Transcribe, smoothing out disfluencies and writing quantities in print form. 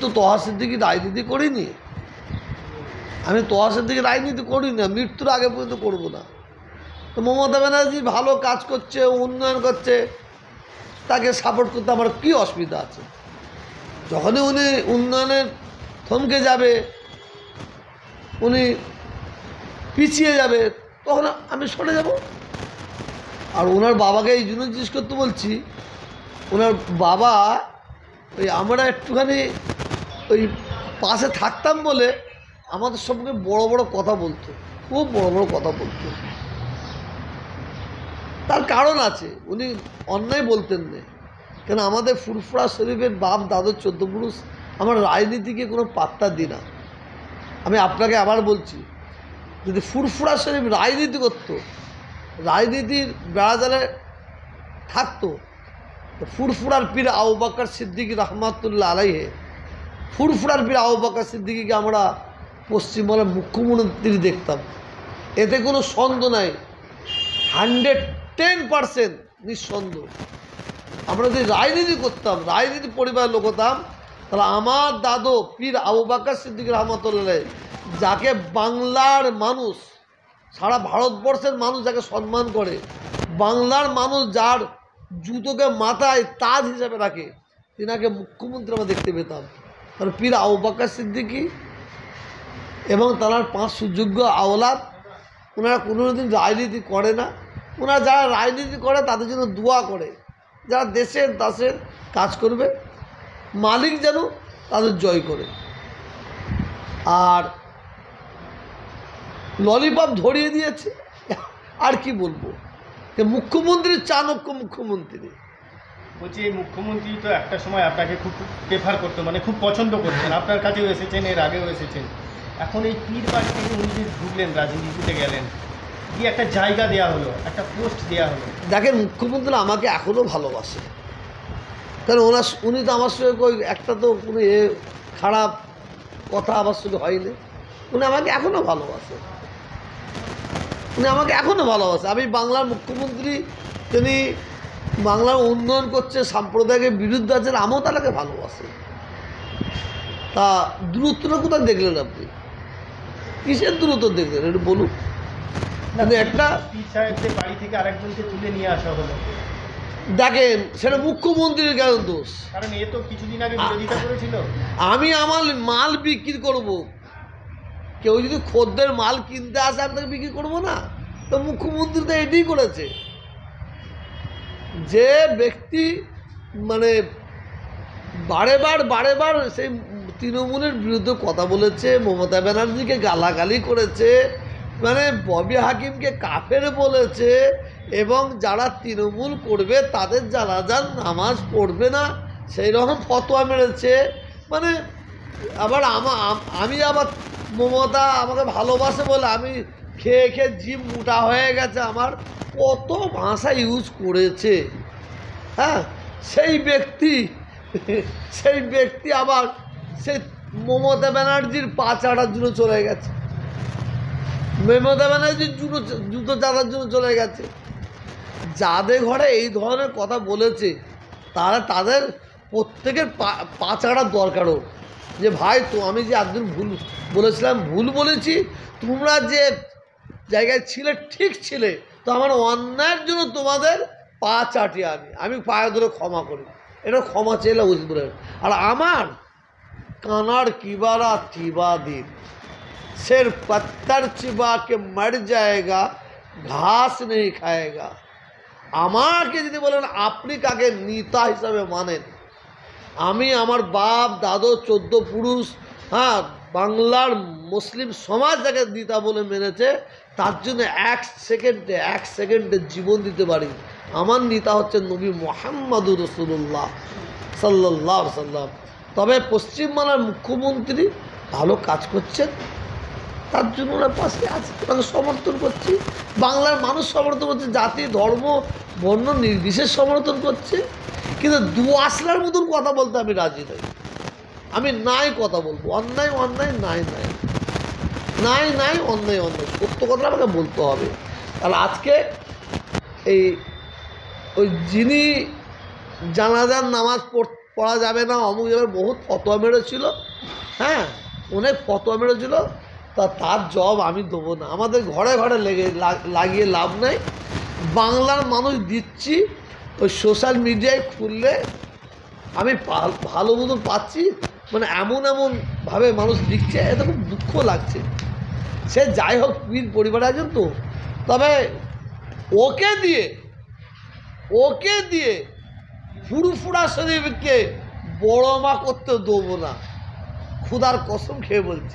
তো তোহা সিদ্দিকী রাজনীতি করিনি, আমি তোহা সিদ্দিকী রাজনীতি করি না, মৃত্যুর আগে পর্যন্ত করবো না। তো মমতা ব্যানার্জি ভালো কাজ করছে, উন্নয়ন করছে, তাকে সাপোর্ট করতে আমার কী অসুবিধা আছে? যখনই উনি উন্নয়নের থমকে যাবে, উনি পিছিয়ে যাবে, তখন আমি সরে যাব। আর ওনার বাবাকে এই জন্য জিজ্ঞেস করতে বলছি, ওনার বাবা ওই আমরা একটুখানি ওই পাশে থাকতাম বলে আমাদের সঙ্গে বড় বড় কথা বলতো, খুব বড় বড় কথা বলতো। তার কারণ আছে, উনি অন্যায় বলতেন না, কেন আমাদের ফুরফুরা শরীফের বাপ দাদুর 14 পুরুষ আমার রাজনীতিকে কোনো পাত্তা দিই না। আমি আপনাকে আবার বলছি, যদি ফুরফুরা শরীফ রাজনীতি করতো, রাজনীতির বেড়াজালে থাকতো, ফুরফুরার পীর আবু বকর সিদ্দিকী রহমাতুল্লাহ আলাইহে, ফুরফুরার পীর আবু বকর সিদ্দিকীকে আমরা পশ্চিমবঙ্গের মুখ্যমন্ত্রী দেখতাম, এতে কোনো সন্দেহ নাই, 110% নিঃসন্দেহ। আমরা যদি রাজনীতি করতাম, রাজনীতি পরিবারের লোক হতাম, তাহলে আমার দাদু পীর আবু বকর সিদ্দিকী রহমাতুল্লাহ, যাকে বাংলার মানুষ, সারা ভারতবর্ষের মানুষ যাকে সম্মান করে, বাংলার মানুষ যার জুতোকে মাথায় তাজ হিসাবে রাখে, তিনাকে মুখ্যমন্ত্রী আমরা দেখতে পেতাম। কারণ পীর আবু বকর সিদ্দিকী এবং তার 5 সুযোগ্য আওলাদ, ওনারা কোনোদিন রাজনীতি করে না। ওনারা যারা রাজনীতি করে তাদের জন্য দোয়া করে, যারা দেশের দাসের কাজ করবে, মালিক যেন তাদের জয় করে। আর ললিপপ ধরিয়ে দিয়েছে, আর কি বলবো, যে মুখ্যমন্ত্রী চাণক্য মুখ্যমন্ত্রী। বলছি এই মুখ্যমন্ত্রী তো একটা সময় আপনাকে খুব প্রেফার করতো, মানে খুব পছন্দ করতেন, আপনার কাছেও এসেছেন, এর আগেও এসেছেন। এখন এই পীর বাড়ি থেকে উনি যে ঢুকলেন, রাজনীতিতে গেলেন, গিয়ে একটা জায়গা দেওয়া হলো, একটা পোস্ট দেওয়া হলো। দেখেন, মুখ্যমন্ত্রী আমাকে এখনও ভালোবাসে, কারণ উনি তো আমার সঙ্গে একটা তো কোনো খারাপ কথা আমার সঙ্গে হয়নি। উনি আমাকে এখনও ভালোবাসে, উনি আমাকে এখনও ভালোবাসে। আমি বাংলার মুখ্যমন্ত্রী, তিনি বাংলার উন্নয়ন করছে, সাম্প্রদায়িকের বিরুদ্ধে আছেন, আমিও তাকে ভালোবাসি। তা দূরত্বটা কোথায় দেখলেন আপনি? কিসের দূরত্ব দেখলেন একটু বলুন। কিন্তু একটা পীর সাহেবদের বাড়ি থেকে আরেকজনকে তুলে নিয়ে আসা হলো, দেখেন, সেটা মুখ্যমন্ত্রীর কেন দোষ? কারণ এ তো কিছুদিন আগে বিরোধিতা করেছিল। আমি আমার মাল বিক্রি করব, কেউ যদি খদ্দের মাল কিনতে আসে আমি তাকে বিক্রি করবো না? তো মুখ্যমন্ত্রী তো এটাই করেছে। যে ব্যক্তি মানে বারে বার সেই তৃণমূলের বিরুদ্ধে কথা বলেছে, মমতা ব্যানার্জিকে গালাগালি করেছে, মানে ববি হাকিমকে কাফের বলেছে, এবং যারা তৃণমূল করবে তাদের জানাজার নামাজ পড়বে না, সেই রকম ফতোয়া মেরেছে। মানে আবার আমি আবার মমতা আমাকে ভালোবাসে বলে আমি খেয়ে খেয়ে জিভ মোটা হয়ে গেছে আমার, কত ভাষা ইউজ করেছে। হ্যাঁ, সেই ব্যক্তি আবার সেই মমতা ব্যানার্জির পা চাটার জন্য চলে গেছে, মমতা ব্যানার্জির জুতো চাটার জন্য চলে গেছে। যাদের ঘরে এই ধরনের কথা বলেছে তাদের প্রত্যেকের পা চাটার দরকারও, যে ভাই তো আমি যে একজন ভুল বলেছিলাম, ভুল বলেছি, তোমরা যে জায়গায় ছিলে ঠিক ছিলে, তো আমার অন্যায়ের জন্য তোমাদের পা চাটি, আমি পায়ে ধরে ক্ষমা করি, এটা ক্ষমা চেয়ে উচিত বলে। আর আমার কানার কিবারা চিবা দিন, शेर पत्थर चिबा के मर जाएगा, ঘাস নেই খায়েগা। আমাকে যদি বলেন আপনি কাকে নেতা হিসাবে মানেন, আমি আমার বাপ দাদু 14 পুরুষ, হ্যাঁ, বাংলার মুসলিম সমাজ যাকে নেতা বলে মেনেছে, তার জন্য এক সেকেন্ডে জীবন দিতে পারি। আমার নেতা হচ্ছে নবী মুহাম্মদুর রাসূলুল্লাহ সাল্লাল্লাহু আলাইহি সাল্লাম। তবে পশ্চিমবাংলার মুখ্যমন্ত্রী ভালো কাজ করছেন, তার জন্য ওনার পাশে আছে, তাকে সমর্থন করছি। বাংলার মানুষ সমর্থন করছে, জাতি ধর্ম বর্ণ নির্বিশেষ সমর্থন করছে। কিন্তু দু আসলার মতন কথা বলতে আমি রাজি নই। আমি নাই কথা বলবো, অন্যায় অন্যায়, নাই নাই নাই নাই, অন্যায় অন্যায়, সত্য কথা আমাকে বলতে হবে। তাহলে আজকে ওই যিনি জানাজার নামাজ পড়া যাবে না, অমুক যাবে, বহুত ফতোয়া মেরেছিল, হ্যাঁ অনেক ফতোয়া মেরেছিল। তার জব আমি দেবো না, আমাদের ঘরে ঘরে লাগিয়ে লাভ নাই। বাংলার মানুষ দিচ্ছি, ওই সোশ্যাল মিডিয়ায় খুললে আমি ভালো মতন পাচ্ছি, মানে এমনভাবে মানুষ লিখছে, এতে খুব দুঃখ লাগছে। সে যাই হোক পীর পরিবারে আছেন তো, তবে ওকে দিয়ে ফুরফুরা শরীফকে বড় মা করতে দেবো না, খুদার কসম খেয়ে বলছি।